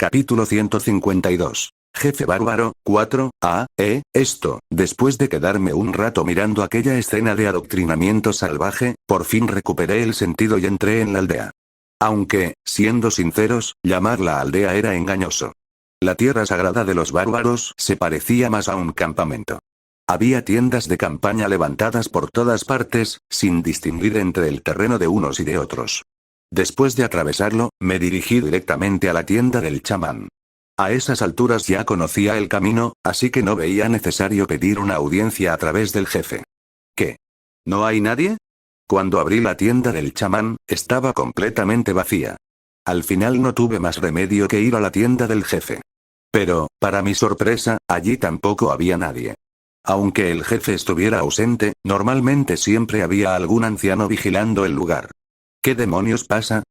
Capítulo 152. Jefe bárbaro, 4, esto, después de quedarme un rato mirando aquella escena de adoctrinamiento salvaje, por fin recuperé el sentido y entré en la aldea. Aunque, siendo sinceros, llamarla aldea era engañoso. La tierra sagrada de los bárbaros se parecía más a un campamento. Había tiendas de campaña levantadas por todas partes, sin distinguir entre el terreno de unos y de otros. Después de atravesarlo, me dirigí directamente a la tienda del chamán. A esas alturas ya conocía el camino, así que no veía necesario pedir una audiencia a través del jefe. ¿Qué? ¿No hay nadie? Cuando abrí la tienda del chamán, estaba completamente vacía. Al final no tuve más remedio que ir a la tienda del jefe. Pero, para mi sorpresa, allí tampoco había nadie. Aunque el jefe estuviera ausente, normalmente siempre había algún anciano vigilando el lugar. ¿Qué demonios pasa?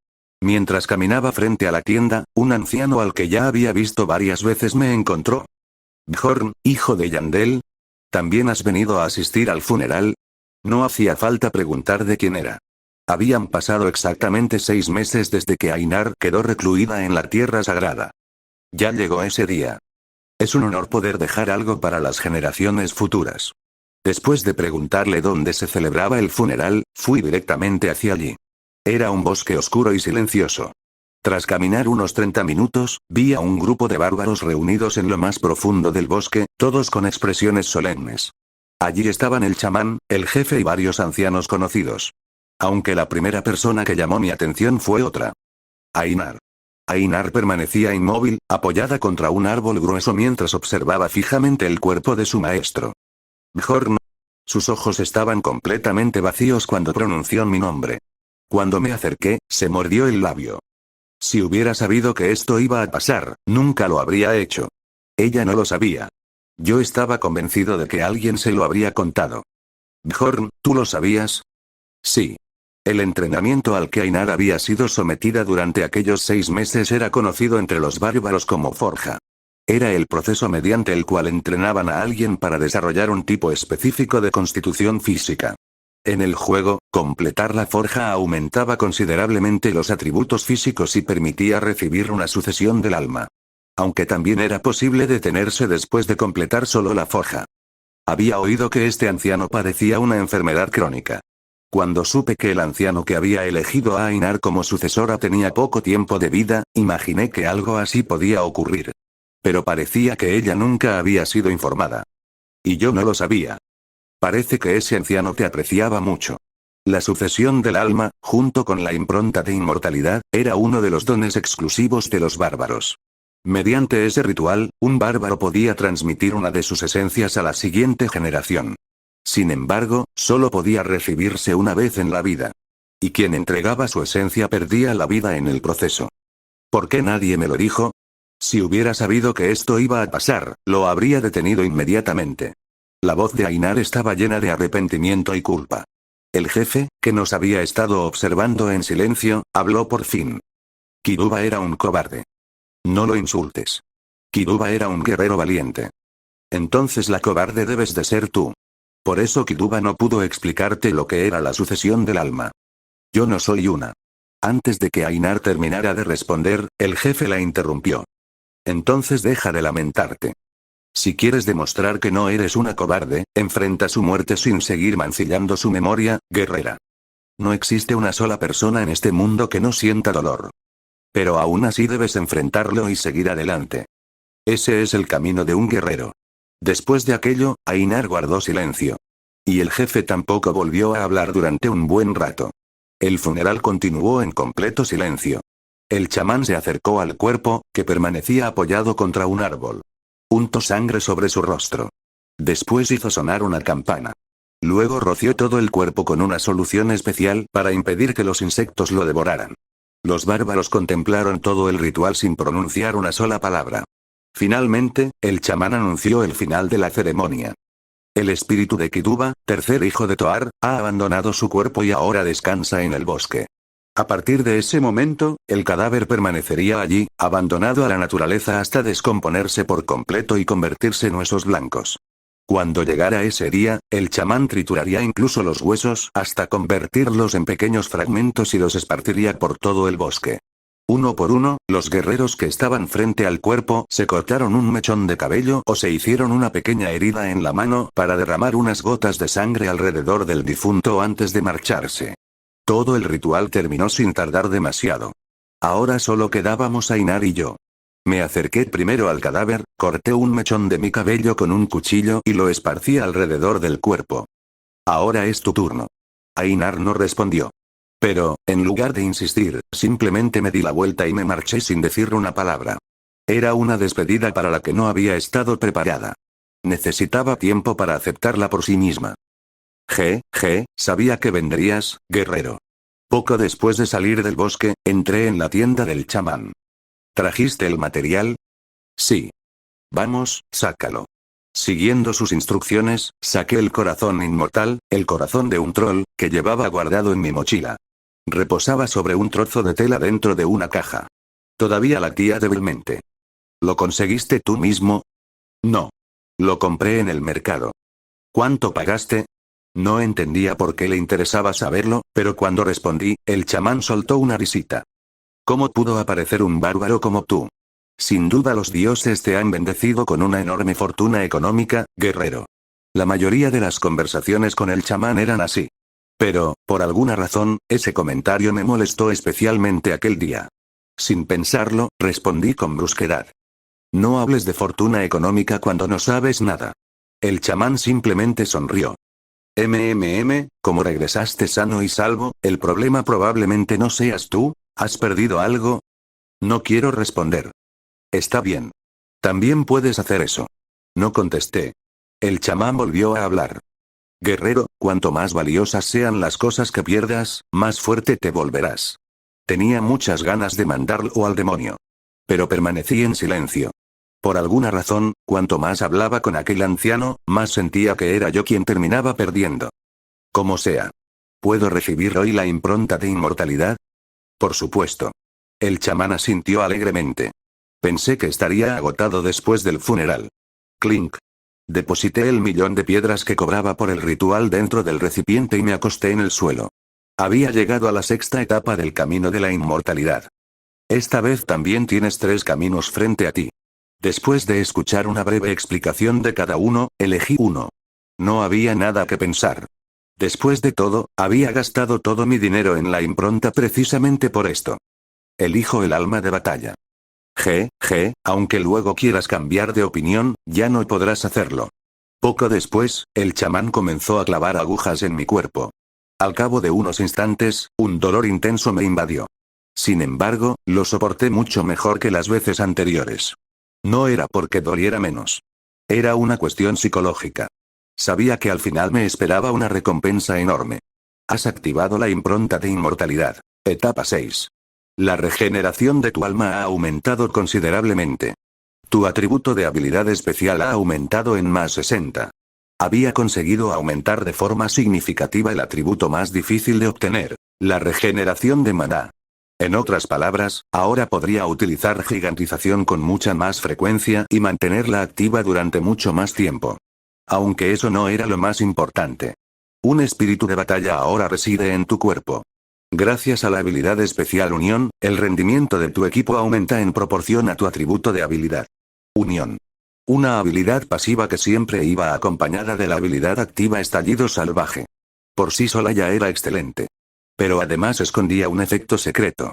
Mientras caminaba frente a la tienda, un anciano al que ya había visto varias veces me encontró. Bjorn, hijo de Yandel. ¿También has venido a asistir al funeral? No hacía falta preguntar de quién era. Habían pasado exactamente 6 meses desde que Ainar quedó recluida en la tierra sagrada. Ya llegó ese día. Es un honor poder dejar algo para las generaciones futuras. Después de preguntarle dónde se celebraba el funeral, fui directamente hacia allí. Era un bosque oscuro y silencioso. Tras caminar unos 30 minutos, vi a un grupo de bárbaros reunidos en lo más profundo del bosque, todos con expresiones solemnes. Allí estaban el chamán, el jefe y varios ancianos conocidos. Aunque la primera persona que llamó mi atención fue otra. Ainar. Ainar permanecía inmóvil, apoyada contra un árbol grueso mientras observaba fijamente el cuerpo de su maestro. Bjorn. Sus ojos estaban completamente vacíos cuando pronunció mi nombre. Cuando me acerqué, se mordió el labio. Si hubiera sabido que esto iba a pasar, nunca lo habría hecho. Ella no lo sabía. Yo estaba convencido de que alguien se lo habría contado. Bjorn, ¿tú lo sabías? Sí. El entrenamiento al que Ainar había sido sometida durante aquellos 6 meses era conocido entre los bárbaros como forja. Era el proceso mediante el cual entrenaban a alguien para desarrollar un tipo específico de constitución física. En el juego, completar la forja aumentaba considerablemente los atributos físicos y permitía recibir una sucesión del alma. Aunque también era posible detenerse después de completar solo la forja. Había oído que este anciano padecía una enfermedad crónica. Cuando supe que el anciano que había elegido a Ainar como sucesora tenía poco tiempo de vida, imaginé que algo así podía ocurrir. Pero parecía que ella nunca había sido informada. Y yo no lo sabía. Parece que ese anciano te apreciaba mucho. La sucesión del alma, junto con la impronta de inmortalidad, era uno de los dones exclusivos de los bárbaros. Mediante ese ritual, un bárbaro podía transmitir una de sus esencias a la siguiente generación. Sin embargo, solo podía recibirse una vez en la vida. Y quien entregaba su esencia perdía la vida en el proceso. ¿Por qué nadie me lo dijo? Si hubiera sabido que esto iba a pasar, lo habría detenido inmediatamente. La voz de Ainar estaba llena de arrepentimiento y culpa. El jefe, que nos había estado observando en silencio, habló por fin. Kiruba era un cobarde. No lo insultes. Kiruba era un guerrero valiente. Entonces la cobarde debes de ser tú. Por eso Kiruba no pudo explicarte lo que era la sucesión del alma. Yo no soy una. Antes de que Ainar terminara de responder, el jefe la interrumpió. Entonces deja de lamentarte. Si quieres demostrar que no eres una cobarde, enfrenta su muerte sin seguir mancillando su memoria, guerrera. No existe una sola persona en este mundo que no sienta dolor. Pero aún así debes enfrentarlo y seguir adelante. Ese es el camino de un guerrero. Después de aquello, Ainar guardó silencio. Y el jefe tampoco volvió a hablar durante un buen rato. El funeral continuó en completo silencio. El chamán se acercó al cuerpo, que permanecía apoyado contra un árbol. Untó sangre sobre su rostro. Después hizo sonar una campana. Luego roció todo el cuerpo con una solución especial para impedir que los insectos lo devoraran. Los bárbaros contemplaron todo el ritual sin pronunciar una sola palabra. Finalmente, el chamán anunció el final de la ceremonia. El espíritu de Kiruba, tercer hijo de Toar, ha abandonado su cuerpo y ahora descansa en el bosque. A partir de ese momento, el cadáver permanecería allí, abandonado a la naturaleza hasta descomponerse por completo y convertirse en huesos blancos. Cuando llegara ese día, el chamán trituraría incluso los huesos hasta convertirlos en pequeños fragmentos y los esparciría por todo el bosque. Uno por uno, los guerreros que estaban frente al cuerpo se cortaron un mechón de cabello o se hicieron una pequeña herida en la mano para derramar unas gotas de sangre alrededor del difunto antes de marcharse. Todo el ritual terminó sin tardar demasiado. Ahora solo quedábamos Ainar y yo. Me acerqué primero al cadáver, corté un mechón de mi cabello con un cuchillo y lo esparcí alrededor del cuerpo. Ahora es tu turno. Ainar no respondió. Pero, en lugar de insistir, simplemente me di la vuelta y me marché sin decir una palabra. Era una despedida para la que no había estado preparada. Necesitaba tiempo para aceptarla por sí misma. Sabía que vendrías, guerrero. Poco después de salir del bosque, entré en la tienda del chamán. ¿Trajiste el material? Sí. Vamos, sácalo. Siguiendo sus instrucciones, saqué el corazón inmortal, el corazón de un troll, que llevaba guardado en mi mochila. Reposaba sobre un trozo de tela dentro de una caja. Todavía latía débilmente. ¿Lo conseguiste tú mismo? No. Lo compré en el mercado. ¿Cuánto pagaste? No entendía por qué le interesaba saberlo, pero cuando respondí, el chamán soltó una risita. ¿Cómo pudo aparecer un bárbaro como tú? Sin duda los dioses te han bendecido con una enorme fortuna económica, guerrero. La mayoría de las conversaciones con el chamán eran así. Pero, por alguna razón, ese comentario me molestó especialmente aquel día. Sin pensarlo, respondí con brusquedad. No hables de fortuna económica cuando no sabes nada. El chamán simplemente sonrió. Como regresaste sano y salvo, el problema probablemente no seas tú. ¿Has perdido algo? No quiero responder. Está bien. También puedes hacer eso. No contesté. El chamán volvió a hablar. Guerrero, cuanto más valiosas sean las cosas que pierdas, más fuerte te volverás. Tenía muchas ganas de mandarlo al demonio. Pero permanecí en silencio. Por alguna razón, cuanto más hablaba con aquel anciano, más sentía que era yo quien terminaba perdiendo. Como sea. ¿Puedo recibir hoy la impronta de inmortalidad? Por supuesto. El chamán asintió alegremente. Pensé que estaría agotado después del funeral. Clink. Deposité el 1.000.000 de piedras que cobraba por el ritual dentro del recipiente y me acosté en el suelo. Había llegado a la sexta etapa del camino de la inmortalidad. Esta vez también tienes 3 caminos frente a ti. Después de escuchar una breve explicación de cada uno, elegí uno. No había nada que pensar. Después de todo, había gastado todo mi dinero en la impronta precisamente por esto. Elijo el alma de batalla. Aunque luego quieras cambiar de opinión, ya no podrás hacerlo. Poco después, el chamán comenzó a clavar agujas en mi cuerpo. Al cabo de unos instantes, un dolor intenso me invadió. Sin embargo, lo soporté mucho mejor que las veces anteriores. No era porque doliera menos. Era una cuestión psicológica. Sabía que al final me esperaba una recompensa enorme. Has activado la impronta de inmortalidad. Etapa 6. La regeneración de tu alma ha aumentado considerablemente. Tu atributo de habilidad especial ha aumentado en más 60. Había conseguido aumentar de forma significativa el atributo más difícil de obtener, la regeneración de maná. En otras palabras, ahora podría utilizar gigantización con mucha más frecuencia y mantenerla activa durante mucho más tiempo. Aunque eso no era lo más importante. Un espíritu de batalla ahora reside en tu cuerpo. Gracias a la habilidad especial Unión, el rendimiento de tu equipo aumenta en proporción a tu atributo de habilidad. Unión. Una habilidad pasiva que siempre iba acompañada de la habilidad activa Estallido Salvaje. Por sí sola ya era excelente. Pero además escondía un efecto secreto.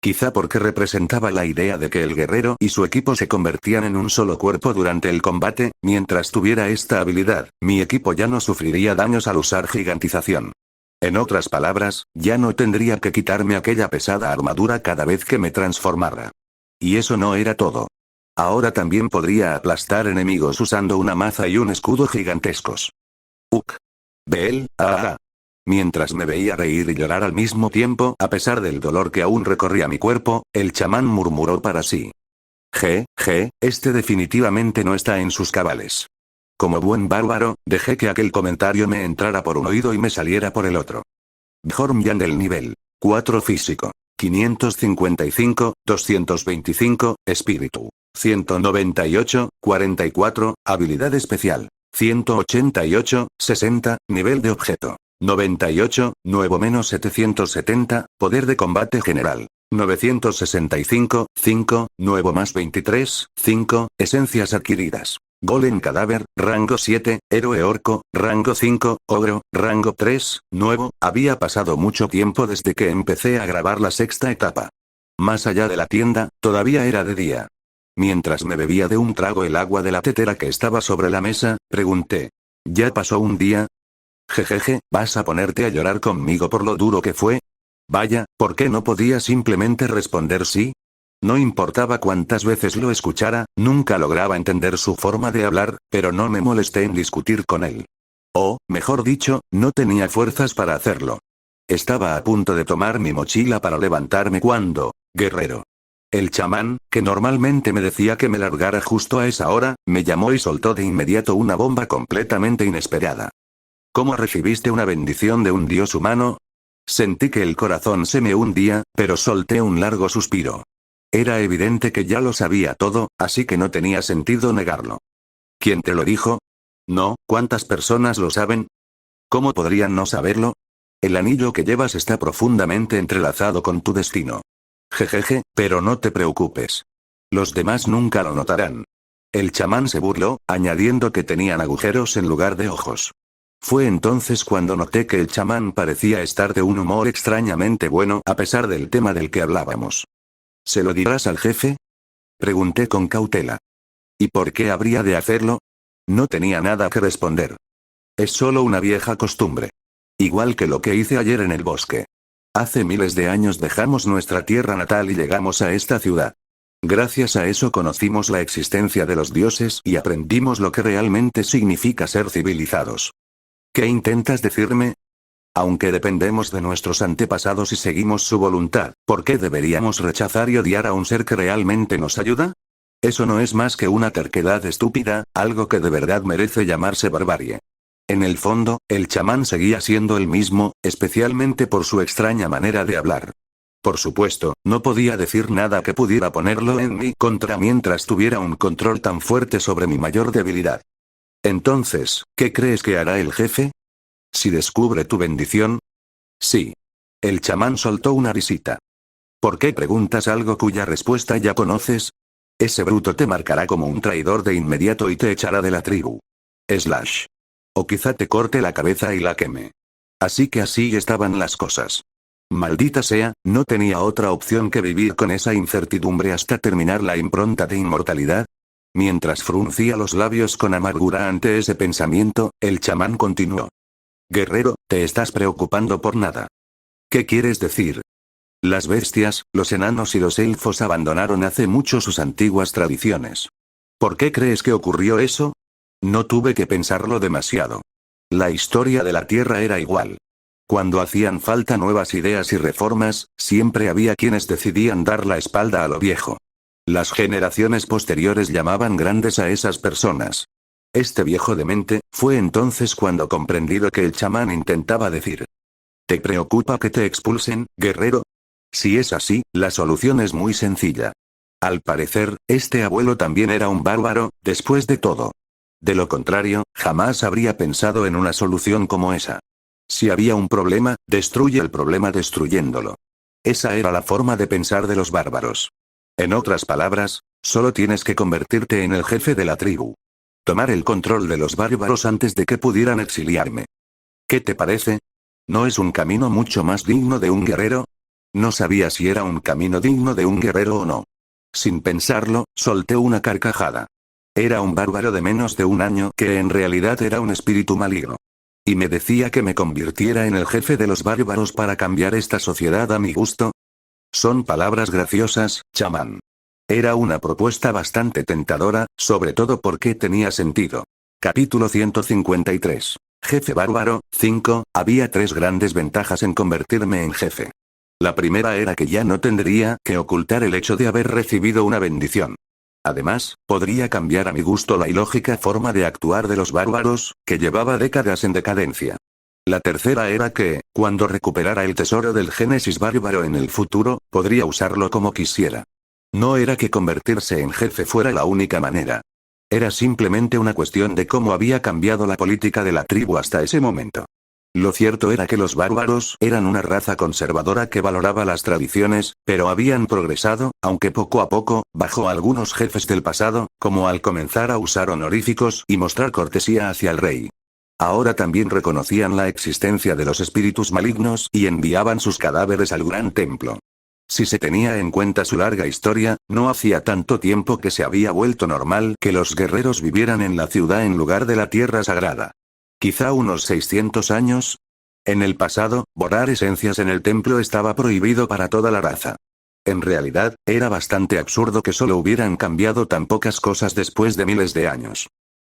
Quizá porque representaba la idea de que el guerrero y su equipo se convertían en un solo cuerpo durante el combate, mientras tuviera esta habilidad, mi equipo ya no sufriría daños al usar gigantización. En otras palabras, ya no tendría que quitarme aquella pesada armadura cada vez que me transformara. Y eso no era todo. Ahora también podría aplastar enemigos usando una maza y un escudo gigantescos. Bel, Mientras me veía reír y llorar al mismo tiempo, a pesar del dolor que aún recorría mi cuerpo, el chamán murmuró para sí. Este definitivamente no está en sus cabales. Como buen bárbaro, dejé que aquel comentario me entrara por un oído y me saliera por el otro. Bjorn del nivel 4 físico. 555, 225, espíritu. 198, 44, habilidad especial. 188, 60, nivel de objeto. 98, nuevo -770, poder de combate general. 965, 5, nuevo más 23, 5, esencias adquiridas. Golem cadáver, rango 7, héroe orco, rango 5, ogro, rango 3, nuevo. Había pasado mucho tiempo desde que empecé a grabar la sexta etapa. Más allá de la tienda, todavía era de día. Mientras me bebía de un trago el agua de la tetera que estaba sobre la mesa, pregunté. ¿Ya pasó un día? Jejeje, ¿vas a ponerte a llorar conmigo por lo duro que fue? Vaya, ¿por qué no podía simplemente responder sí? No importaba cuántas veces lo escuchara, nunca lograba entender su forma de hablar, pero no me molesté en discutir con él. O, mejor dicho, no tenía fuerzas para hacerlo. Estaba a punto de tomar mi mochila para levantarme cuando, guerrero. El chamán, que normalmente me decía que me largara justo a esa hora, me llamó y soltó de inmediato una bomba completamente inesperada. ¿Cómo recibiste una bendición de un dios humano? Sentí que el corazón se me hundía, pero solté un largo suspiro. Era evidente que ya lo sabía todo, así que no tenía sentido negarlo. ¿Quién te lo dijo? No, ¿cuántas personas lo saben? ¿Cómo podrían no saberlo? El anillo que llevas está profundamente entrelazado con tu destino. Jejeje, pero no te preocupes. Los demás nunca lo notarán. El chamán se burló, añadiendo que tenían agujeros en lugar de ojos. Fue entonces cuando noté que el chamán parecía estar de un humor extrañamente bueno a pesar del tema del que hablábamos. ¿Se lo dirás al jefe? Pregunté con cautela. ¿Y por qué habría de hacerlo? No tenía nada que responder. Es solo una vieja costumbre. Igual que lo que hice ayer en el bosque. Hace miles de años dejamos nuestra tierra natal y llegamos a esta ciudad. Gracias a eso conocimos la existencia de los dioses y aprendimos lo que realmente significa ser civilizados. ¿Qué intentas decirme? Aunque dependemos de nuestros antepasados y seguimos su voluntad, ¿por qué deberíamos rechazar y odiar a un ser que realmente nos ayuda? Eso no es más que una terquedad estúpida, algo que de verdad merece llamarse barbarie. En el fondo, el chamán seguía siendo el mismo, especialmente por su extraña manera de hablar. Por supuesto, no podía decir nada que pudiera ponerlo en mi contra mientras tuviera un control tan fuerte sobre mi mayor debilidad. Entonces, ¿qué crees que hará el jefe? ¿Si descubre tu bendición? Sí. El chamán soltó una risita. ¿Por qué preguntas algo cuya respuesta ya conoces? Ese bruto te marcará como un traidor de inmediato y te echará de la tribu. Slash. O quizá te corte la cabeza y la queme. Así que así estaban las cosas. Maldita sea, no tenía otra opción que vivir con esa incertidumbre hasta terminar la impronta de inmortalidad. Mientras fruncía los labios con amargura ante ese pensamiento, el chamán continuó. Guerrero, te estás preocupando por nada. ¿Qué quieres decir? Las bestias, los enanos y los elfos abandonaron hace mucho sus antiguas tradiciones. ¿Por qué crees que ocurrió eso? No tuve que pensarlo demasiado. La historia de la Tierra era igual. Cuando hacían falta nuevas ideas y reformas, siempre había quienes decidían dar la espalda a lo viejo. Las generaciones posteriores llamaban grandes a esas personas. Este viejo demente, fue entonces cuando comprendí lo que el chamán intentaba decir. ¿Te preocupa que te expulsen, guerrero? Si es así, la solución es muy sencilla. Al parecer, este abuelo también era un bárbaro, después de todo. De lo contrario, jamás habría pensado en una solución como esa. Si había un problema, destruye el problema destruyéndolo. Esa era la forma de pensar de los bárbaros. En otras palabras, solo tienes que convertirte en el jefe de la tribu. Tomar el control de los bárbaros antes de que pudieran exiliarme. ¿Qué te parece? ¿No es un camino mucho más digno de un guerrero? No sabía si era un camino digno de un guerrero o no. Sin pensarlo, solté una carcajada. Era un bárbaro de menos de un año que en realidad era un espíritu maligno. Y me decía que me convirtiera en el jefe de los bárbaros para cambiar esta sociedad a mi gusto. Son palabras graciosas, chamán. Era una propuesta bastante tentadora, sobre todo porque tenía sentido. Capítulo 153. Jefe bárbaro, 5. Había 3 grandes ventajas en convertirme en jefe. La primera era que ya no tendría que ocultar el hecho de haber recibido una bendición. Además, podría cambiar a mi gusto la ilógica forma de actuar de los bárbaros, que llevaba décadas en decadencia. La tercera era que, cuando recuperara el tesoro del Génesis bárbaro en el futuro, podría usarlo como quisiera. No era que convertirse en jefe fuera la única manera. Era simplemente una cuestión de cómo había cambiado la política de la tribu hasta ese momento. Lo cierto era que los bárbaros eran una raza conservadora que valoraba las tradiciones, pero habían progresado, aunque poco a poco, bajo algunos jefes del pasado, como al comenzar a usar honoríficos y mostrar cortesía hacia el rey. Ahora también reconocían la existencia de los espíritus malignos y enviaban sus cadáveres al gran templo. Si se tenía en cuenta su larga historia, no hacía tanto tiempo que se había vuelto normal que los guerreros vivieran en la ciudad en lugar de la tierra sagrada. Quizá unos 600 años. En el pasado, borrar esencias en el templo estaba prohibido para toda la raza. En realidad, era bastante absurdo que solo hubieran cambiado tan pocas cosas después de miles de años.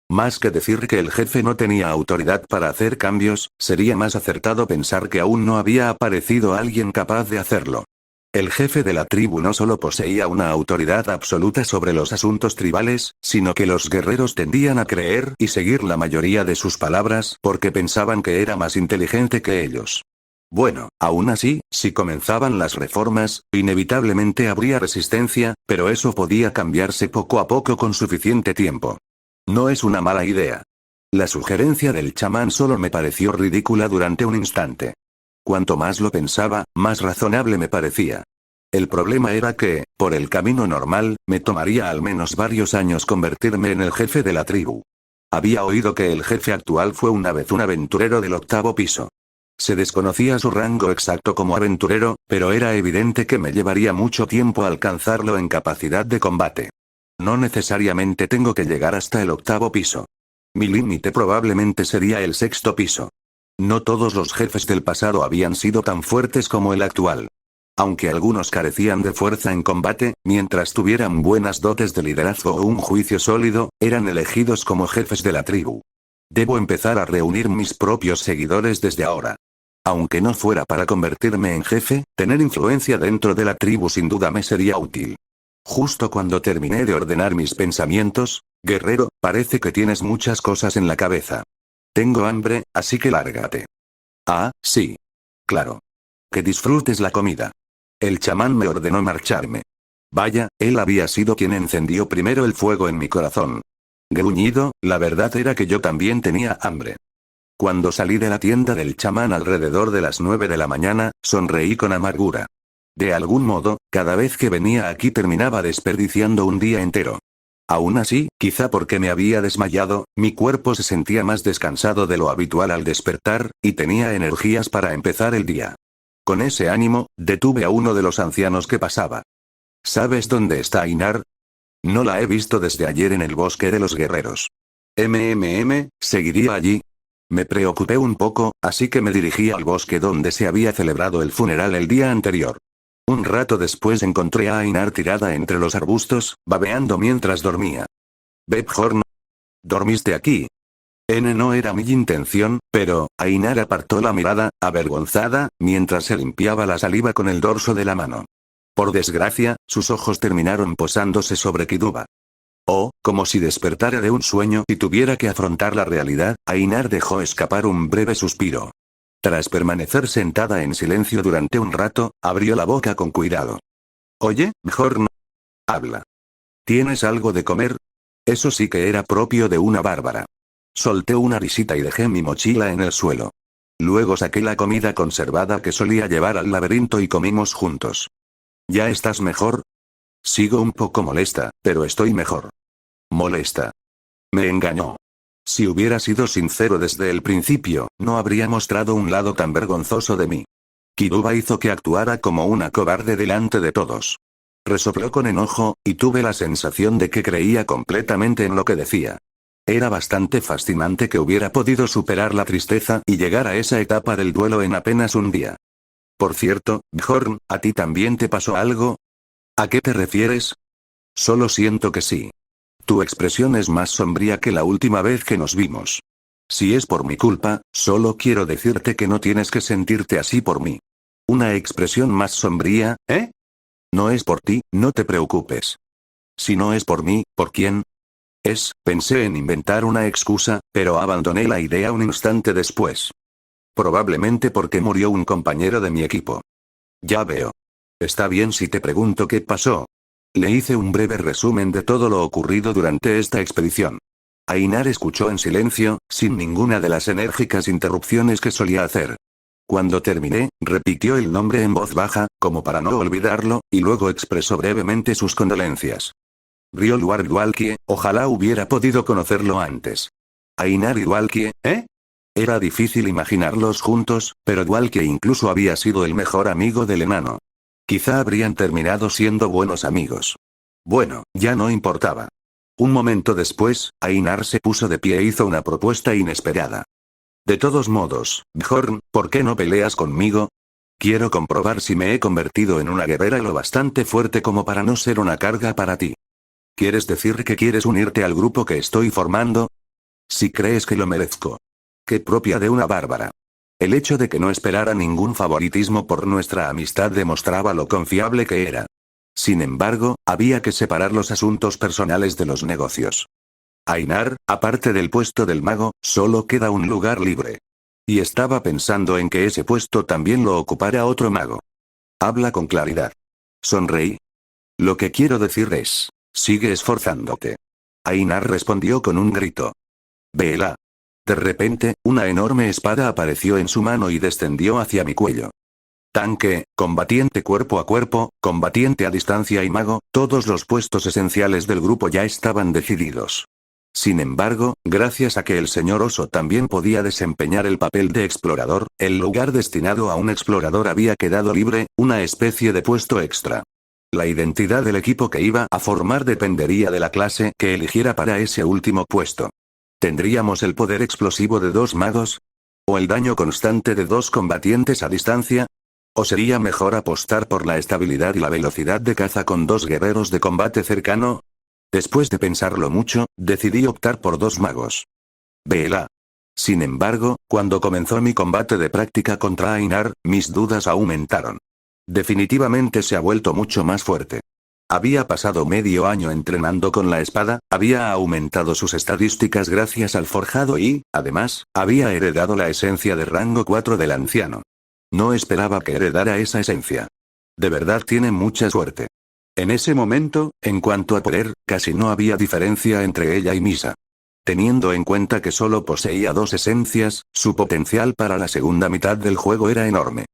Más que decir que el jefe no tenía autoridad para hacer cambios, sería más acertado pensar que aún no había aparecido alguien capaz de hacerlo. El jefe de la tribu no solo poseía una autoridad absoluta sobre los asuntos tribales, sino que los guerreros tendían a creer y seguir la mayoría de sus palabras porque pensaban que era más inteligente que ellos. Bueno, aún así, si comenzaban las reformas, inevitablemente habría resistencia, pero eso podía cambiarse poco a poco con suficiente tiempo. No es una mala idea. La sugerencia del chamán solo me pareció ridícula durante un instante. Cuanto más lo pensaba, más razonable me parecía. El problema era que, por el camino normal, me tomaría al menos varios años convertirme en el jefe de la tribu. Había oído que el jefe actual fue una vez un aventurero del 8º piso. Se desconocía su rango exacto como aventurero, pero era evidente que me llevaría mucho tiempo alcanzarlo en capacidad de combate. No necesariamente tengo que llegar hasta el 8º piso. Mi límite probablemente sería el 6º piso. No todos los jefes del pasado habían sido tan fuertes como el actual. Aunque algunos carecían de fuerza en combate, mientras tuvieran buenas dotes de liderazgo o un juicio sólido, eran elegidos como jefes de la tribu. Debo empezar a reunir mis propios seguidores desde ahora. Aunque no fuera para convertirme en jefe, tener influencia dentro de la tribu sin duda me sería útil. Justo cuando terminé de ordenar mis pensamientos, guerrero, parece que tienes muchas cosas en la cabeza. Tengo hambre, así que lárgate. Ah, sí. Claro. Que disfrutes la comida. El chamán me ordenó marcharme. Vaya, él había sido quien encendió primero el fuego en mi corazón. Gruñido, la verdad era que yo también tenía hambre. Cuando salí de la tienda del chamán alrededor de las 9 de la mañana, sonreí con amargura. De algún modo, cada vez que venía aquí terminaba desperdiciando un día entero. Aún así, quizá porque me había desmayado, mi cuerpo se sentía más descansado de lo habitual al despertar, y tenía energías para empezar el día. Con ese ánimo, detuve a uno de los ancianos que pasaba. ¿Sabes dónde está Ainar? No la he visto desde ayer en el bosque de los guerreros. ¿Seguiría allí? Me preocupé un poco, así que me dirigí al bosque donde se había celebrado el funeral el día anterior. Un rato después encontré a Ainar tirada entre los arbustos, babeando mientras dormía. Bebhorn. ¿Dormiste aquí? No era mi intención, pero, Ainar apartó la mirada, avergonzada, mientras se limpiaba la saliva con el dorso de la mano. Por desgracia, sus ojos terminaron posándose sobre Kiduba. Oh, como si despertara de un sueño y tuviera que afrontar la realidad, Ainar dejó escapar un breve suspiro. Tras permanecer sentada en silencio durante un rato, abrió la boca con cuidado. Oye, Bjorn. Habla. ¿Tienes algo de comer? Eso sí que era propio de una bárbara. Solté una risita y dejé mi mochila en el suelo. Luego saqué la comida conservada que solía llevar al laberinto y comimos juntos. ¿Ya estás mejor? Sigo un poco molesta, pero estoy mejor. Molesta. Me engañó. Si hubiera sido sincero desde el principio, no habría mostrado un lado tan vergonzoso de mí. Kiduba hizo que actuara como una cobarde delante de todos. Resopló con enojo, y tuve la sensación de que creía completamente en lo que decía. Era bastante fascinante que hubiera podido superar la tristeza y llegar a esa etapa del duelo en apenas un día. Por cierto, Bjorn, ¿a ti también te pasó algo? ¿A qué te refieres? Solo siento que sí. Tu expresión es más sombría que la última vez que nos vimos. Si es por mi culpa, solo quiero decirte que no tienes que sentirte así por mí. ¿Una expresión más sombría, eh? No es por ti, no te preocupes. Si no es por mí, ¿por quién? Pensé en inventar una excusa, pero abandoné la idea un instante después. Probablemente porque murió un compañero de mi equipo. Ya veo. Está bien si te pregunto qué pasó. Le hice un breve resumen de todo lo ocurrido durante esta expedición. Ainar escuchó en silencio, sin ninguna de las enérgicas interrupciones que solía hacer. Cuando terminé, repitió el nombre en voz baja, como para no olvidarlo, y luego expresó brevemente sus condolencias. Ryoluar Dwalkie, ojalá hubiera podido conocerlo antes. Ainar y Dwalkie, ¿eh? Era difícil imaginarlos juntos, pero Dwalkie incluso había sido el mejor amigo del enano. Quizá habrían terminado siendo buenos amigos. Bueno, ya no importaba. Un momento después, Ainar se puso de pie e hizo una propuesta inesperada. De todos modos, Bjorn, ¿por qué no peleas conmigo? Quiero comprobar si me he convertido en una guerrera lo bastante fuerte como para no ser una carga para ti. ¿Quieres decir que quieres unirte al grupo que estoy formando? Si crees que lo merezco. Qué propia de una bárbara. El hecho de que no esperara ningún favoritismo por nuestra amistad demostraba lo confiable que era. Sin embargo, había que separar los asuntos personales de los negocios. Ainar, aparte del puesto del mago, solo queda un lugar libre. Y estaba pensando en que ese puesto también lo ocupara otro mago. Habla con claridad. Sonreí. Lo que quiero decir es, sigue esforzándote. Ainar respondió con un grito. Vela. De repente, una enorme espada apareció en su mano y descendió hacia mi cuello. Tanque, combatiente cuerpo a cuerpo, combatiente a distancia y mago, todos los puestos esenciales del grupo ya estaban decididos. Sin embargo, gracias a que el señor Oso también podía desempeñar el papel de explorador, el lugar destinado a un explorador había quedado libre, una especie de puesto extra. La identidad del equipo que iba a formar dependería de la clase que eligiera para ese último puesto. ¿Tendríamos el poder explosivo de 2 magos? ¿O el daño constante de 2 combatientes a distancia? ¿O sería mejor apostar por la estabilidad y la velocidad de caza con 2 guerreros de combate cercano? Después de pensarlo mucho, decidí optar por 2 magos. Vela. Sin embargo, cuando comenzó mi combate de práctica contra Ainar, mis dudas aumentaron. Definitivamente se ha vuelto mucho más fuerte. Había pasado medio año entrenando con la espada, había aumentado sus estadísticas gracias al forjado y, además, había heredado la esencia de rango 4 del anciano. No esperaba que heredara esa esencia. De verdad tiene mucha suerte. En ese momento, en cuanto a poder, casi no había diferencia entre ella y Misa. Teniendo en cuenta que solo poseía 2 esencias, su potencial para la segunda mitad del juego era enorme.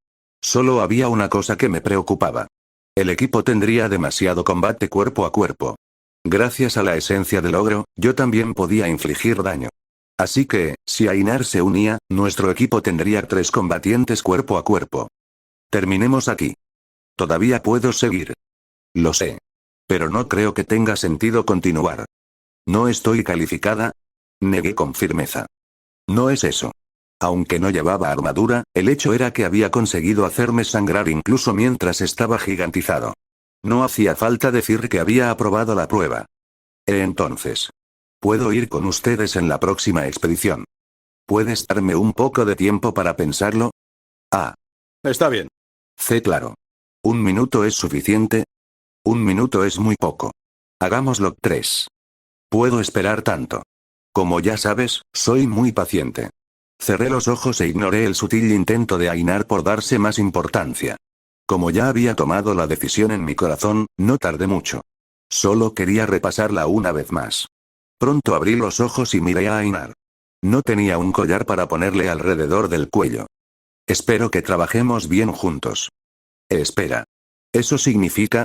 Solo había una cosa que me preocupaba. El equipo tendría demasiado combate cuerpo a cuerpo. Gracias a la esencia del ogro, yo también podía infligir daño. Así que, si Ainar se unía, nuestro equipo tendría 3 combatientes cuerpo a cuerpo. Terminemos aquí. Todavía puedo seguir. Lo sé. Pero no creo que tenga sentido continuar. ¿No estoy calificada? Negué con firmeza. No es eso. Aunque no llevaba armadura, el hecho era que había conseguido hacerme sangrar incluso mientras estaba gigantizado. No hacía falta decir que había aprobado la prueba. Entonces. ¿Puedo ir con ustedes en la próxima expedición? ¿Puedes darme un poco de tiempo para pensarlo? Ah. Está bien. Claro. ¿1 minuto es suficiente? 1 minuto es muy poco. Hagámoslo 3. Puedo esperar tanto. Como ya sabes, soy muy paciente. Cerré los ojos e ignoré el sutil intento de Ainar por darse más importancia. Como ya había tomado la decisión en mi corazón, no tardé mucho. Solo quería repasarla una vez más. Pronto abrí los ojos y miré a Ainar. No tenía un collar para ponerle alrededor del cuello. Espero que trabajemos bien juntos. Espera. Eso significa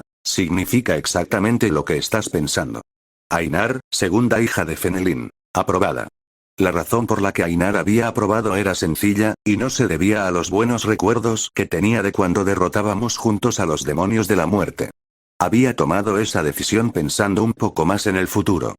exactamente lo que estás pensando. Ainar, segunda hija de Fenelin. Aprobada. La razón por la que Ainar había aprobado era sencilla, y no se debía a los buenos recuerdos que tenía de cuando derrotábamos juntos a los demonios de la muerte. Había tomado esa decisión pensando un poco más en el futuro.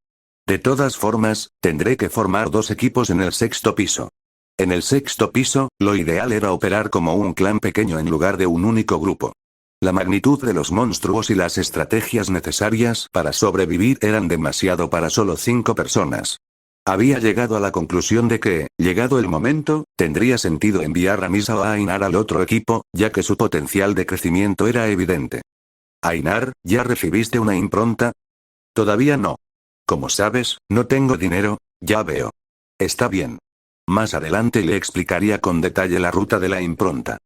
De todas formas, tendré que formar 2 equipos en el 6º piso. En el 6º piso, lo ideal era operar como un clan pequeño en lugar de un único grupo. La magnitud de los monstruos y las estrategias necesarias para sobrevivir eran demasiado para solo 5 personas. Había llegado a la conclusión de que, llegado el momento, tendría sentido enviar a Misa o a Ainar al otro equipo, ya que su potencial de crecimiento era evidente. Ainar, ¿ya recibiste una impronta? Todavía no. Como sabes, no tengo dinero, ya veo. Está bien. Más adelante le explicaría con detalle la ruta de la impronta.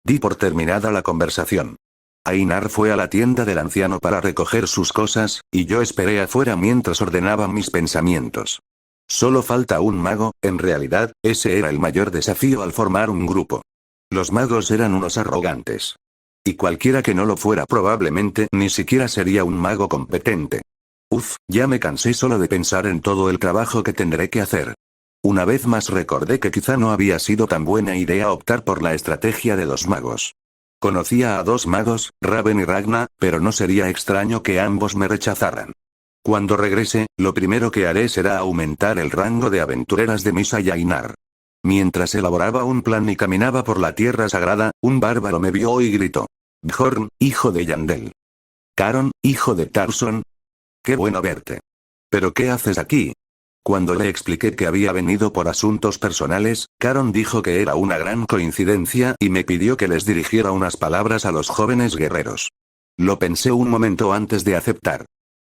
Di por terminada la conversación. Ainar fue a la tienda del anciano para recoger sus cosas, y yo esperé afuera mientras ordenaba mis pensamientos. Solo falta un mago, en realidad, ese era el mayor desafío al formar un grupo. Los magos eran unos arrogantes. Y cualquiera que no lo fuera probablemente ni siquiera sería un mago competente. Uf, ya me cansé solo de pensar en todo el trabajo que tendré que hacer. Una vez más recordé que quizá no había sido tan buena idea optar por la estrategia de los magos. Conocía a dos magos, Raven y Ragna, pero no sería extraño que ambos me rechazaran. Cuando regrese, lo primero que haré será aumentar el rango de aventureras de Misa y Ainar. Mientras elaboraba un plan y caminaba por la tierra sagrada, un bárbaro me vio y gritó. Bjorn, hijo de Yandel. Caron, hijo de Tarson. Qué bueno verte. ¿Pero qué haces aquí? Cuando le expliqué que había venido por asuntos personales, Caron dijo que era una gran coincidencia y me pidió que les dirigiera unas palabras a los jóvenes guerreros. Lo pensé un momento antes de aceptar.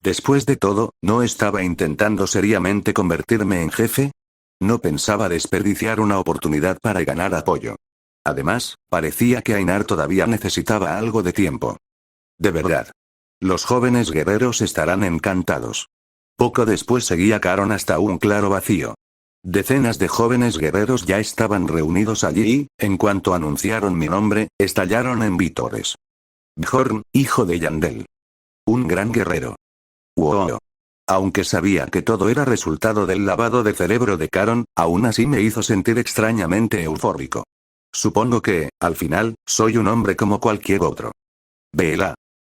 Después de todo, ¿no estaba intentando seriamente convertirme en jefe? No pensaba desperdiciar una oportunidad para ganar apoyo. Además, parecía que Ainar todavía necesitaba algo de tiempo. De verdad. Los jóvenes guerreros estarán encantados. Poco después seguía Caron hasta un claro vacío. Decenas de jóvenes guerreros ya estaban reunidos allí y, en cuanto anunciaron mi nombre, estallaron en vítores. Bjorn, hijo de Yandel. Un gran guerrero. Wow. Aunque sabía que todo era resultado del lavado de cerebro de Caron, aún así me hizo sentir extrañamente eufórico. Supongo que, al final, soy un hombre como cualquier otro. Vela.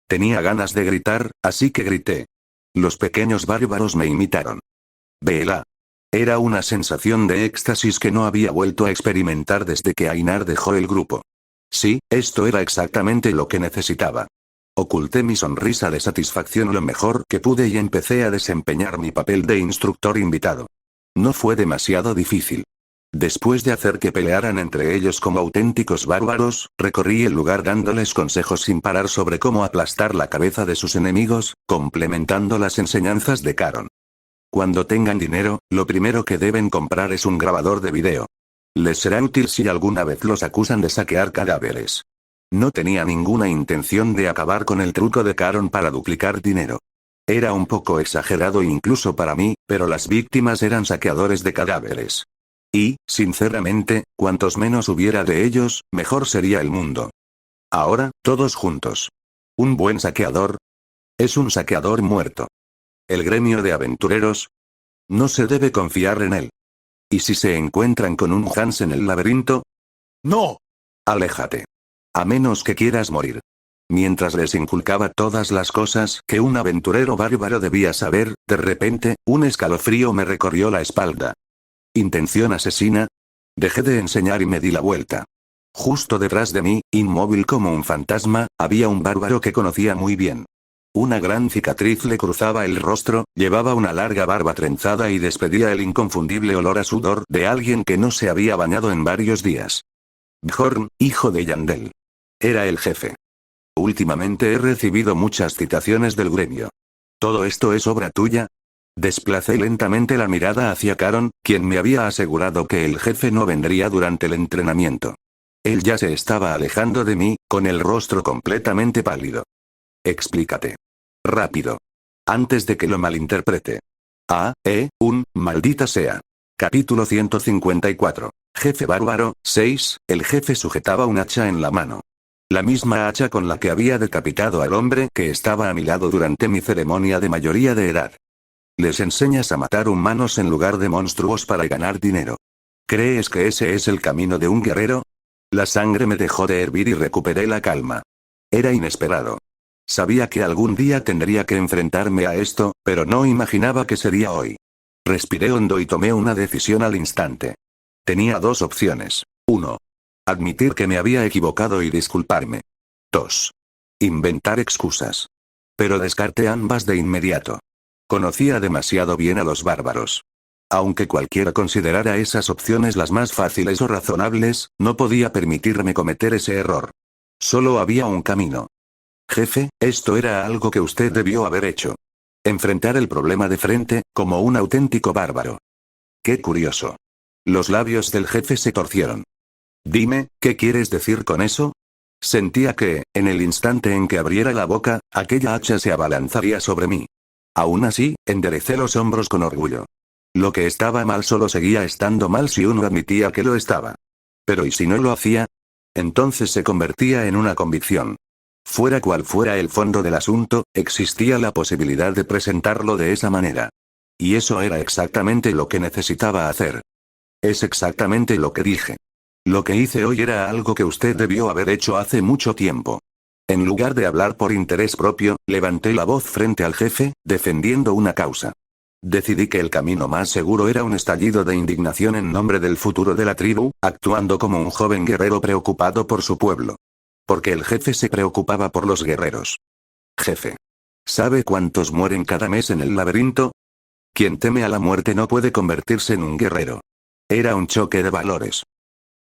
Tenía ganas de gritar, así que grité. Los pequeños bárbaros me imitaron. Vela. Era una sensación de éxtasis que no había vuelto a experimentar desde que Ainar dejó el grupo. Sí, esto era exactamente lo que necesitaba. Oculté mi sonrisa de satisfacción lo mejor que pude y empecé a desempeñar mi papel de instructor invitado. No fue demasiado difícil. Después de hacer que pelearan entre ellos como auténticos bárbaros, recorrí el lugar dándoles consejos sin parar sobre cómo aplastar la cabeza de sus enemigos, complementando las enseñanzas de Caron. Cuando tengan dinero, lo primero que deben comprar es un grabador de video. Les será útil si alguna vez los acusan de saquear cadáveres. No tenía ninguna intención de acabar con el truco de Caron para duplicar dinero. Era un poco exagerado incluso para mí, pero las víctimas eran saqueadores de cadáveres. Y, sinceramente, cuantos menos hubiera de ellos, mejor sería el mundo. Ahora, todos juntos. ¿Un buen saqueador? Es un saqueador muerto. ¿El gremio de aventureros? No se debe confiar en él. ¿Y si se encuentran con un Hans en el laberinto? ¡No! Aléjate. A menos que quieras morir. Mientras les inculcaba todas las cosas que un aventurero bárbaro debía saber, de repente, un escalofrío me recorrió la espalda. ¿Intención asesina? Dejé de enseñar y me di la vuelta. Justo detrás de mí, inmóvil como un fantasma, había un bárbaro que conocía muy bien. Una gran cicatriz le cruzaba el rostro, llevaba una larga barba trenzada y despedía el inconfundible olor a sudor de alguien que no se había bañado en varios días. Bjorn, hijo de Yandel. Era el jefe. Últimamente he recibido muchas citaciones del gremio. ¿Todo esto es obra tuya? Desplacé lentamente la mirada hacia Caron, quien me había asegurado que el jefe no vendría durante el entrenamiento. Él ya se estaba alejando de mí, con el rostro completamente pálido. Explícate. Rápido. Antes de que lo malinterprete. Maldita sea. Capítulo 154. Jefe bárbaro, 6, el jefe sujetaba un hacha en la mano. La misma hacha con la que había decapitado al hombre que estaba a mi lado durante mi ceremonia de mayoría de edad. Les enseñas a matar humanos en lugar de monstruos para ganar dinero. ¿Crees que ese es el camino de un guerrero? La sangre me dejó de hervir y recuperé la calma. Era inesperado. Sabía que algún día tendría que enfrentarme a esto, pero no imaginaba que sería hoy. Respiré hondo y tomé una decisión al instante. Tenía dos opciones. 1. Admitir que me había equivocado y disculparme. 2. Inventar excusas. Pero descarté ambas de inmediato. Conocía demasiado bien a los bárbaros. Aunque cualquiera considerara esas opciones las más fáciles o razonables, no podía permitirme cometer ese error. Solo había un camino. Jefe, esto era algo que usted debió haber hecho. Enfrentar el problema de frente, como un auténtico bárbaro. Qué curioso. Los labios del jefe se torcieron. Dime, ¿qué quieres decir con eso? Sentía que, en el instante en que abriera la boca, aquella hacha se abalanzaría sobre mí. Aún así, enderecé los hombros con orgullo. Lo que estaba mal solo seguía estando mal si uno admitía que lo estaba. Pero ¿y si no lo hacía? Entonces se convertía en una convicción. Fuera cual fuera el fondo del asunto, existía la posibilidad de presentarlo de esa manera. Y eso era exactamente lo que necesitaba hacer. Es exactamente lo que dije. Lo que hice hoy era algo que usted debió haber hecho hace mucho tiempo. En lugar de hablar por interés propio, levanté la voz frente al jefe, defendiendo una causa. Decidí que el camino más seguro era un estallido de indignación en nombre del futuro de la tribu, actuando como un joven guerrero preocupado por su pueblo. Porque el jefe se preocupaba por los guerreros. Jefe. ¿Sabe cuántos mueren cada mes en el laberinto? Quien teme a la muerte no puede convertirse en un guerrero. Era un choque de valores.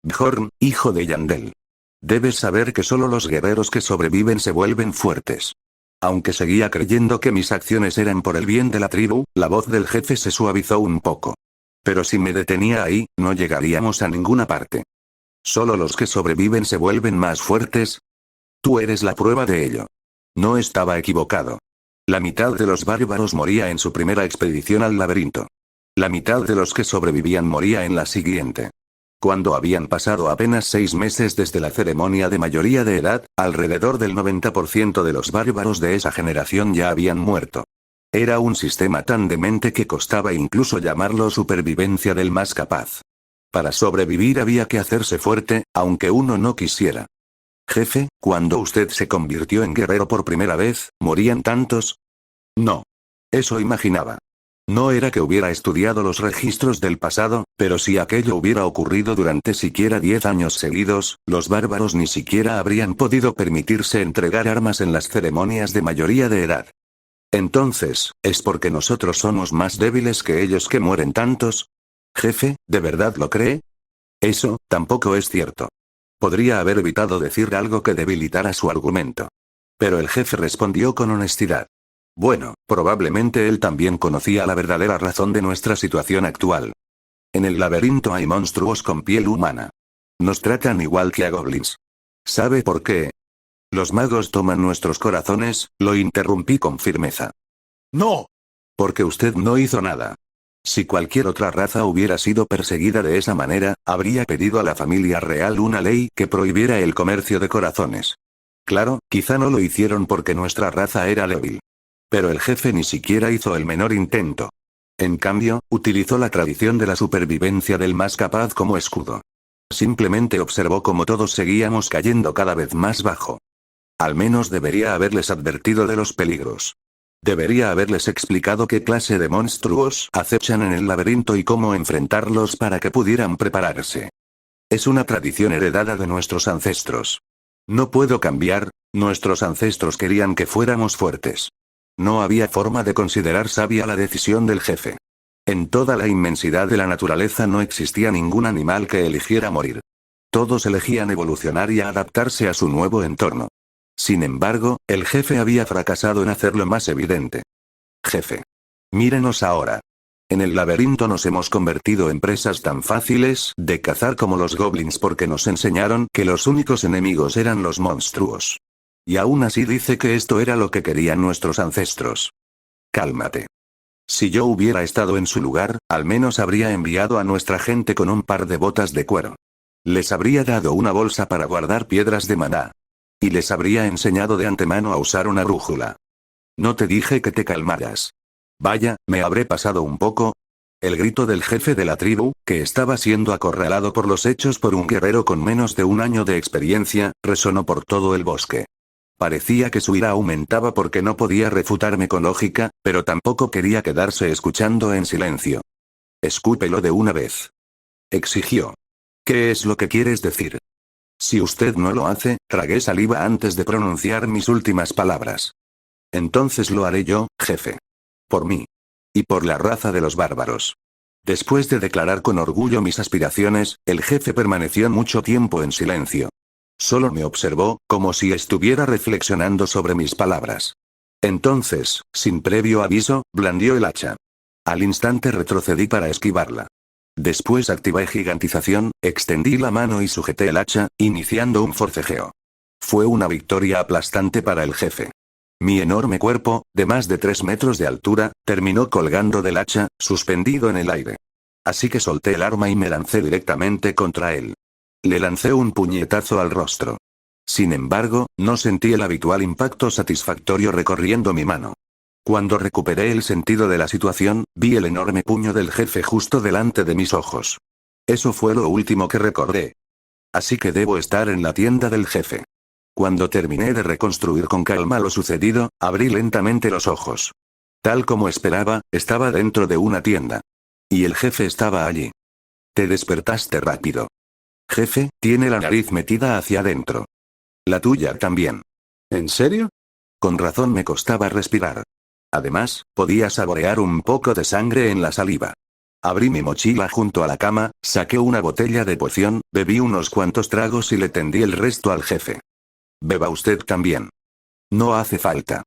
Bjorn, hijo de Yandel. Debes saber que solo los guerreros que sobreviven se vuelven fuertes. Aunque seguía creyendo que mis acciones eran por el bien de la tribu, la voz del jefe se suavizó un poco. Pero si me detenía ahí, no llegaríamos a ninguna parte. ¿Solo los que sobreviven se vuelven más fuertes? Tú eres la prueba de ello. No estaba equivocado. La mitad de los bárbaros moría en su primera expedición al laberinto. La mitad de los que sobrevivían moría en la siguiente. Cuando habían pasado apenas 6 meses desde la ceremonia de mayoría de edad, alrededor del 90% de los bárbaros de esa generación ya habían muerto. Era un sistema tan demente que costaba incluso llamarlo supervivencia del más capaz. Para sobrevivir había que hacerse fuerte, aunque uno no quisiera. Jefe, cuando usted se convirtió en guerrero por primera vez, ¿morían tantos? No. Eso imaginaba. No era que hubiera estudiado los registros del pasado, pero si aquello hubiera ocurrido durante siquiera 10 años seguidos, los bárbaros ni siquiera habrían podido permitirse entregar armas en las ceremonias de mayoría de edad. Entonces, ¿es porque nosotros somos más débiles que ellos que mueren tantos? Jefe, ¿de verdad lo cree? Eso, tampoco es cierto. Podría haber evitado decir algo que debilitara su argumento. Pero el jefe respondió con honestidad. Bueno, probablemente él también conocía la verdadera razón de nuestra situación actual. En el laberinto hay monstruos con piel humana. Nos tratan igual que a goblins. ¿Sabe por qué? Los magos toman nuestros corazones, lo interrumpí con firmeza. ¡No! Porque usted no hizo nada. Si cualquier otra raza hubiera sido perseguida de esa manera, habría pedido a la familia real una ley que prohibiera el comercio de corazones. Claro, quizá no lo hicieron porque nuestra raza era débil. Pero el jefe ni siquiera hizo el menor intento. En cambio, utilizó la tradición de la supervivencia del más capaz como escudo. Simplemente observó cómo todos seguíamos cayendo cada vez más bajo. Al menos debería haberles advertido de los peligros. Debería haberles explicado qué clase de monstruos acechan en el laberinto y cómo enfrentarlos para que pudieran prepararse. Es una tradición heredada de nuestros ancestros. No puedo cambiar, nuestros ancestros querían que fuéramos fuertes. No había forma de considerar sabia la decisión del jefe. En toda la inmensidad de la naturaleza no existía ningún animal que eligiera morir. Todos elegían evolucionar y adaptarse a su nuevo entorno. Sin embargo, el jefe había fracasado en hacerlo más evidente. Jefe. Mírenos ahora. En el laberinto nos hemos convertido en presas tan fáciles de cazar como los goblins porque nos enseñaron que los únicos enemigos eran los monstruos. Y aún así dice que esto era lo que querían nuestros ancestros. Cálmate. Si yo hubiera estado en su lugar, al menos habría enviado a nuestra gente con un par de botas de cuero. Les habría dado una bolsa para guardar piedras de maná. Y les habría enseñado de antemano a usar una brújula. No te dije que te calmaras. Vaya, me habré pasado un poco. El grito del jefe de la tribu, que estaba siendo acorralado por los hechos por un guerrero con menos de 1 año de experiencia, resonó por todo el bosque. Parecía que su ira aumentaba porque no podía refutarme con lógica, pero tampoco quería quedarse escuchando en silencio. Escúpelo de una vez. Exigió. ¿Qué es lo que quieres decir? Si usted no lo hace, tragué saliva antes de pronunciar mis últimas palabras. Entonces lo haré yo, jefe. Por mí. Y por la raza de los bárbaros. Después de declarar con orgullo mis aspiraciones, el jefe permaneció mucho tiempo en silencio. Solo me observó, como si estuviera reflexionando sobre mis palabras. Entonces, sin previo aviso, blandió el hacha. Al instante retrocedí para esquivarla. Después activé gigantización, extendí la mano y sujeté el hacha, iniciando un forcejeo. Fue una victoria aplastante para el jefe. Mi enorme cuerpo, de más de 3 metros de altura, terminó colgando del hacha, suspendido en el aire. Así que solté el arma y me lancé directamente contra él. Le lancé un puñetazo al rostro. Sin embargo, no sentí el habitual impacto satisfactorio recorriendo mi mano. Cuando recuperé el sentido de la situación, vi el enorme puño del jefe justo delante de mis ojos. Eso fue lo último que recordé. Así que debo estar en la tienda del jefe. Cuando terminé de reconstruir con calma lo sucedido, abrí lentamente los ojos. Tal como esperaba, estaba dentro de una tienda. Y el jefe estaba allí. Te despertaste rápido. Jefe, tiene la nariz metida hacia adentro. La tuya también. ¿En serio? Con razón me costaba respirar. Además, podía saborear un poco de sangre en la saliva. Abrí mi mochila junto a la cama, saqué una botella de poción, bebí unos cuantos tragos y le tendí el resto al jefe. Beba usted también. No hace falta.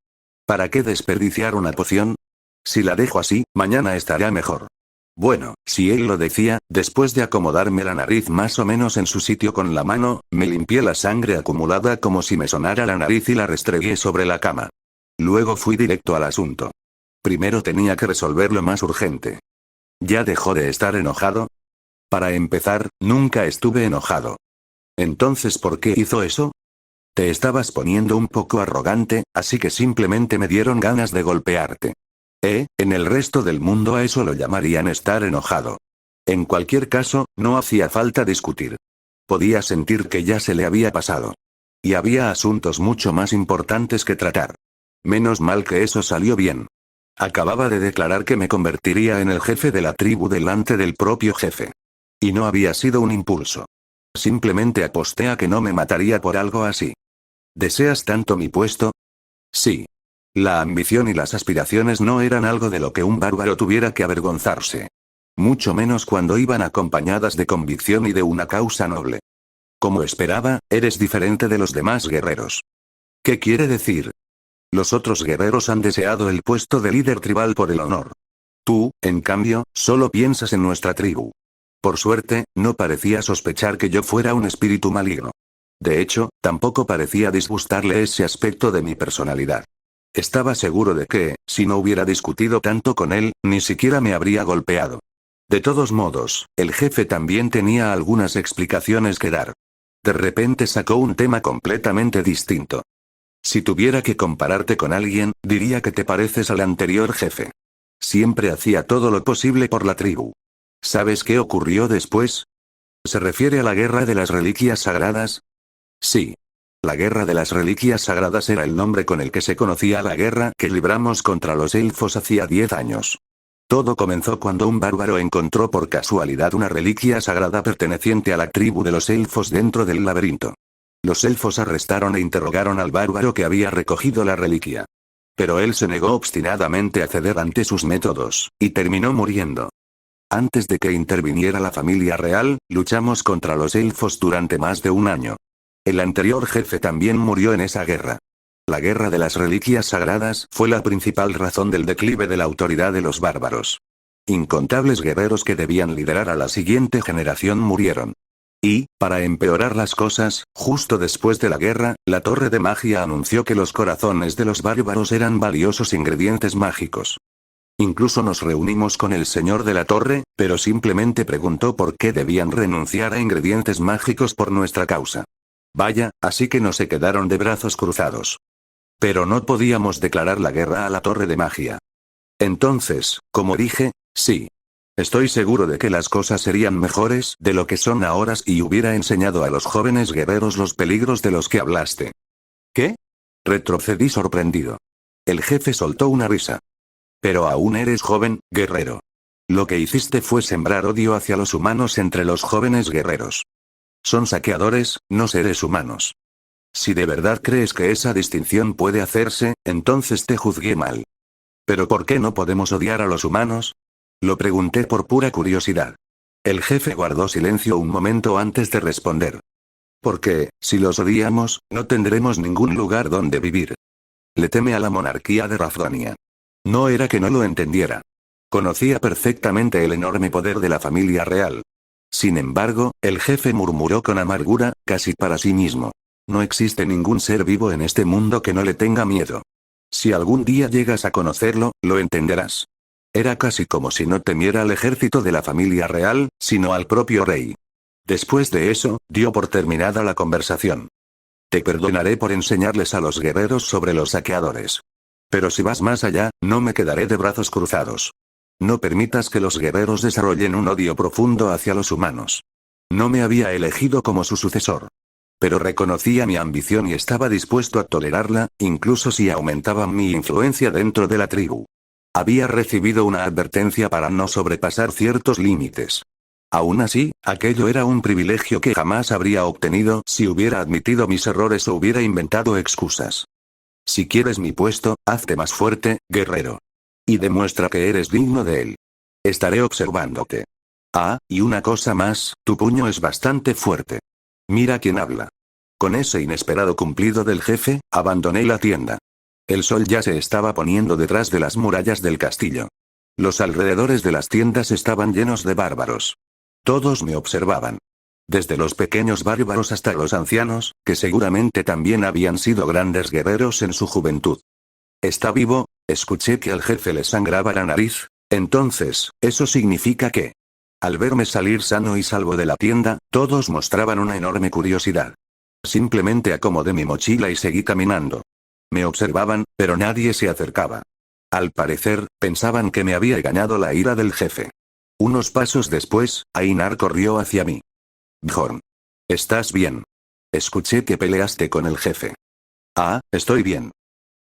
¿Para qué desperdiciar una poción? Si la dejo así, mañana estará mejor. Bueno, si él lo decía, después de acomodarme la nariz más o menos en su sitio con la mano, me limpié la sangre acumulada como si me sonara la nariz y la restregué sobre la cama. Luego fui directo al asunto. Primero tenía que resolver lo más urgente. ¿Ya dejó de estar enojado? Para empezar, nunca estuve enojado. Entonces, ¿por qué hizo eso? Te estabas poniendo un poco arrogante, así que simplemente me dieron ganas de golpearte. En el resto del mundo a eso lo llamarían estar enojado. En cualquier caso, no hacía falta discutir. Podía sentir que ya se le había pasado. Y había asuntos mucho más importantes que tratar. Menos mal que eso salió bien. Acababa de declarar que me convertiría en el jefe de la tribu delante del propio jefe. Y no había sido un impulso. Simplemente aposté a que no me mataría por algo así. ¿Deseas tanto mi puesto? Sí. La ambición y las aspiraciones no eran algo de lo que un bárbaro tuviera que avergonzarse. Mucho menos cuando iban acompañadas de convicción y de una causa noble. Como esperaba, eres diferente de los demás guerreros. ¿Qué quiere decir? Los otros guerreros han deseado el puesto de líder tribal por el honor. Tú, en cambio, solo piensas en nuestra tribu. Por suerte, no parecía sospechar que yo fuera un espíritu maligno. De hecho, tampoco parecía disgustarle ese aspecto de mi personalidad. Estaba seguro de que, si no hubiera discutido tanto con él, ni siquiera me habría golpeado. De todos modos, el jefe también tenía algunas explicaciones que dar. De repente sacó un tema completamente distinto. Si tuviera que compararte con alguien, diría que te pareces al anterior jefe. Siempre hacía todo lo posible por la tribu. ¿Sabes qué ocurrió después? ¿Se refiere a la guerra de las reliquias sagradas? Sí. La guerra de las reliquias sagradas era el nombre con el que se conocía la guerra que libramos contra los elfos hacía 10 años. Todo comenzó cuando un bárbaro encontró por casualidad una reliquia sagrada perteneciente a la tribu de los elfos dentro del laberinto. Los elfos arrestaron e interrogaron al bárbaro que había recogido la reliquia. Pero él se negó obstinadamente a ceder ante sus métodos, y terminó muriendo. Antes de que interviniera la familia real, luchamos contra los elfos durante más de un año. El anterior jefe también murió en esa guerra. La guerra de las reliquias sagradas fue la principal razón del declive de la autoridad de los bárbaros. Incontables guerreros que debían liderar a la siguiente generación murieron. Y, para empeorar las cosas, justo después de la guerra, la Torre de Magia anunció que los corazones de los bárbaros eran valiosos ingredientes mágicos. Incluso nos reunimos con el señor de la torre, pero simplemente preguntó por qué debían renunciar a ingredientes mágicos por nuestra causa. Vaya, así que no se quedaron de brazos cruzados. Pero no podíamos declarar la guerra a la Torre de Magia. Entonces, como dije, sí. Estoy seguro de que las cosas serían mejores de lo que son ahora si hubiera enseñado a los jóvenes guerreros los peligros de los que hablaste. ¿Qué? Retrocedí sorprendido. El jefe soltó una risa. Pero aún eres joven, guerrero. Lo que hiciste fue sembrar odio hacia los humanos entre los jóvenes guerreros. Son saqueadores, no seres humanos. Si de verdad crees que esa distinción puede hacerse, entonces te juzgué mal. ¿Pero por qué no podemos odiar a los humanos? Lo pregunté por pura curiosidad. El jefe guardó silencio un momento antes de responder. Porque, si los odiamos, no tendremos ningún lugar donde vivir. Le teme a la monarquía de Rafdonia. No era que no lo entendiera. Conocía perfectamente el enorme poder de la familia real. Sin embargo, el jefe murmuró con amargura, casi para sí mismo. No existe ningún ser vivo en este mundo que no le tenga miedo. Si algún día llegas a conocerlo, lo entenderás. Era casi como si no temiera al ejército de la familia real, sino al propio rey. Después de eso, dio por terminada la conversación. Te perdonaré por enseñarles a los guerreros sobre los saqueadores. Pero si vas más allá, no me quedaré de brazos cruzados. No permitas que los guerreros desarrollen un odio profundo hacia los humanos. No me había elegido como su sucesor. Pero reconocía mi ambición y estaba dispuesto a tolerarla, incluso si aumentaba mi influencia dentro de la tribu. Había recibido una advertencia para no sobrepasar ciertos límites. Aún así, aquello era un privilegio que jamás habría obtenido si hubiera admitido mis errores o hubiera inventado excusas. Si quieres mi puesto, hazte más fuerte, guerrero. Y demuestra que eres digno de él. Estaré observándote. Ah, y una cosa más, tu puño es bastante fuerte. Mira quién habla. Con ese inesperado cumplido del jefe, abandoné la tienda. El sol ya se estaba poniendo detrás de las murallas del castillo. Los alrededores de las tiendas estaban llenos de bárbaros. Todos me observaban. Desde los pequeños bárbaros hasta los ancianos, que seguramente también habían sido grandes guerreros en su juventud. ¿Está vivo? Escuché que al jefe le sangraba la nariz. Entonces, eso significa que... Al verme salir sano y salvo de la tienda, todos mostraban una enorme curiosidad. Simplemente acomodé mi mochila y seguí caminando. Me observaban, pero nadie se acercaba. Al parecer, pensaban que me había engañado la ira del jefe. Unos pasos después, Ainar corrió hacia mí. Bjorn. ¿Estás bien? Escuché que peleaste con el jefe. Ah, estoy bien.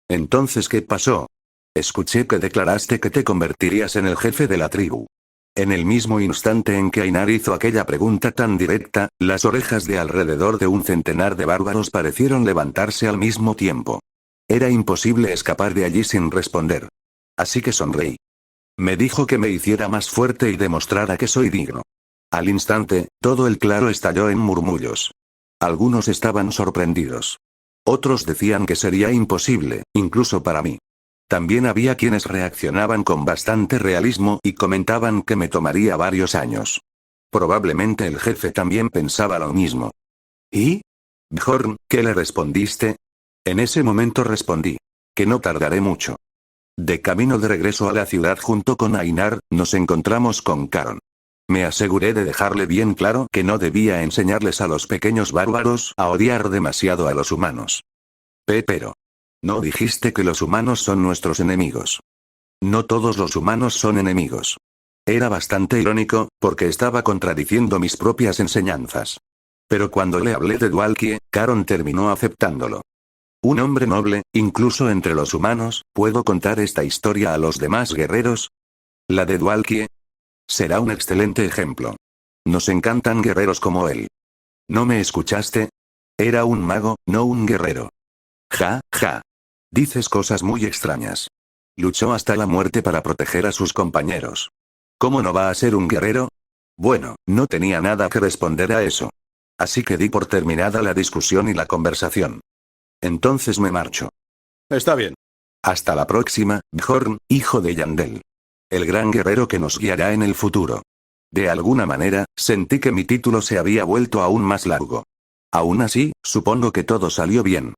Entonces, ¿qué pasó? Escuché que declaraste que te convertirías en el jefe de la tribu. En el mismo instante en que Ainar hizo aquella pregunta tan directa, las orejas de alrededor de un centenar de bárbaros parecieron levantarse al mismo tiempo. Era imposible escapar de allí sin responder. Así que sonreí. Me dijo que me hiciera más fuerte y demostrara que soy digno. Al instante, todo el claro estalló en murmullos. Algunos estaban sorprendidos. Otros decían que sería imposible, incluso para mí. También había quienes reaccionaban con bastante realismo y comentaban que me tomaría varios años. Probablemente el jefe también pensaba lo mismo. ¿Y? Bjorn, ¿qué le respondiste? En ese momento respondí. Que no tardaré mucho. De camino de regreso a la ciudad junto con Ainar, nos encontramos con Caron. Me aseguré de dejarle bien claro que no debía enseñarles a los pequeños bárbaros a odiar demasiado a los humanos. Pero. No dijiste que los humanos son nuestros enemigos. No todos los humanos son enemigos. Era bastante irónico, porque estaba contradiciendo mis propias enseñanzas. Pero cuando le hablé de Dwalkie, Caron terminó aceptándolo. Un hombre noble, incluso entre los humanos, ¿puedo contar esta historia a los demás guerreros? La de Dwalkie será un excelente ejemplo. Nos encantan guerreros como él. ¿No me escuchaste? Era un mago, no un guerrero. Ja, ja. Dices cosas muy extrañas. Luchó hasta la muerte para proteger a sus compañeros. ¿Cómo no va a ser un guerrero? Bueno, no tenía nada que responder a eso. Así que di por terminada la discusión y la conversación. Entonces me marcho. Está bien. Hasta la próxima, Bjorn, hijo de Yandel. El gran guerrero que nos guiará en el futuro. De alguna manera, sentí que mi título se había vuelto aún más largo. Aún así, supongo que todo salió bien.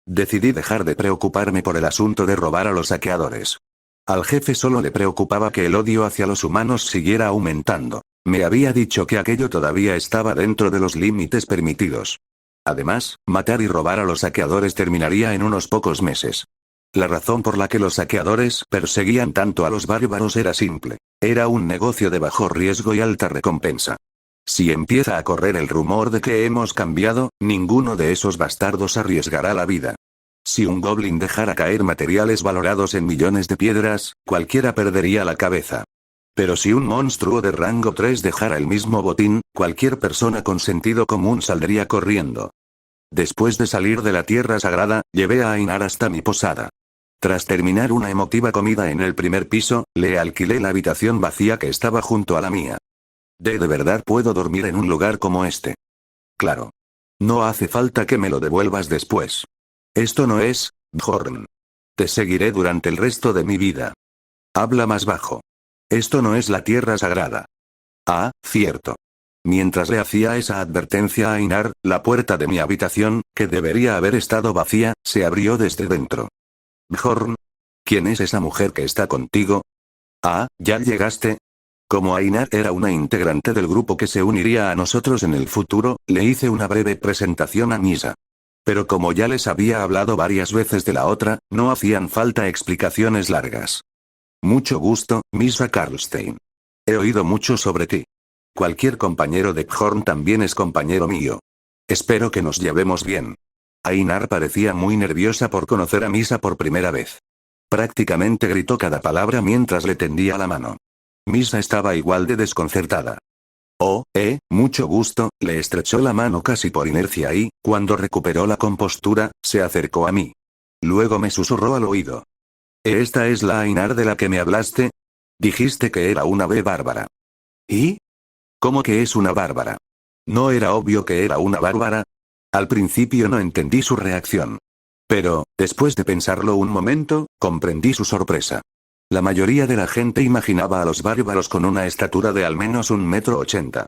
Decidí dejar de preocuparme por el asunto de robar a los saqueadores. Al jefe solo le preocupaba que el odio hacia los humanos siguiera aumentando. Me había dicho que aquello todavía estaba dentro de los límites permitidos. Además, matar y robar a los saqueadores terminaría en unos pocos meses. La razón por la que los saqueadores perseguían tanto a los bárbaros era simple. Era un negocio de bajo riesgo y alta recompensa. Si empieza a correr el rumor de que hemos cambiado, ninguno de esos bastardos arriesgará la vida. Si un goblin dejara caer materiales valorados en millones de piedras, cualquiera perdería la cabeza. Pero si un monstruo de rango 3 dejara el mismo botín, cualquier persona con sentido común saldría corriendo. Después de salir de la tierra sagrada, llevé a Ainar hasta mi posada. Tras terminar una emotiva comida en el primer piso, le alquilé la habitación vacía que estaba junto a la mía. ¿De verdad puedo dormir en un lugar como este? Claro. No hace falta que me lo devuelvas después. Esto no es, Bjorn. Te seguiré durante el resto de mi vida. Habla más bajo. Esto no es la tierra sagrada. Ah, cierto. Mientras le hacía esa advertencia a Ainar, la puerta de mi habitación, que debería haber estado vacía, se abrió desde dentro. Bjorn. ¿Quién es esa mujer que está contigo? Ah, ¿ya llegaste? Como Ainar era una integrante del grupo que se uniría a nosotros en el futuro, le hice una breve presentación a Misa. Pero como ya les había hablado varias veces de la otra, no hacían falta explicaciones largas. Mucho gusto, Misa Karlstein. He oído mucho sobre ti. Cualquier compañero de Bjorn también es compañero mío. Espero que nos llevemos bien. Ainar parecía muy nerviosa por conocer a Misa por primera vez. Prácticamente gritó cada palabra mientras le tendía la mano. Misa estaba igual de desconcertada. Oh, mucho gusto, le estrechó la mano casi por inercia y, cuando recuperó la compostura, se acercó a mí. Luego me susurró al oído. ¿Esta es la Ainar de la que me hablaste? Dijiste que era una bárbara. ¿Y? ¿Cómo que es una bárbara? ¿No era obvio que era una bárbara? Al principio no entendí su reacción. Pero, después de pensarlo un momento, comprendí su sorpresa. La mayoría de la gente imaginaba a los bárbaros con una estatura de al menos 1,80 m.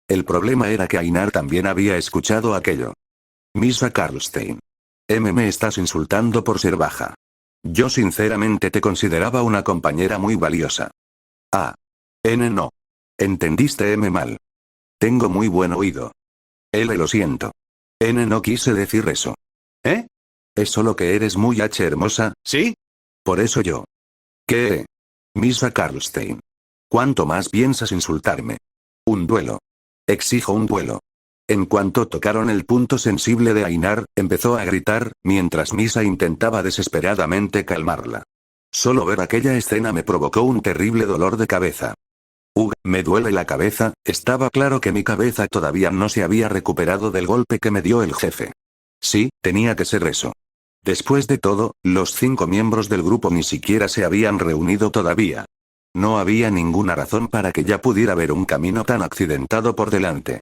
El problema era que Ainar también había escuchado aquello. Misa Karlstein. Me estás insultando por ser baja. Yo sinceramente te consideraba una compañera muy valiosa. Ah. No. Entendiste mal. Tengo muy buen oído. Lo siento. No quise decir eso. ¿Eh? Es solo que eres muy hermosa, ¿sí? Por eso yo. ¿Qué? Misa Karlstein. ¿Cuánto más piensas insultarme? Un duelo. Exijo un duelo. En cuanto tocaron el punto sensible de Ainar, empezó a gritar, mientras Misa intentaba desesperadamente calmarla. Solo ver aquella escena me provocó un terrible dolor de cabeza. Me duele la cabeza, estaba claro que mi cabeza todavía no se había recuperado del golpe que me dio el jefe. Sí, tenía que ser eso. Después de todo, los 5 miembros del grupo ni siquiera se habían reunido todavía. No había ninguna razón para que ya pudiera haber un camino tan accidentado por delante.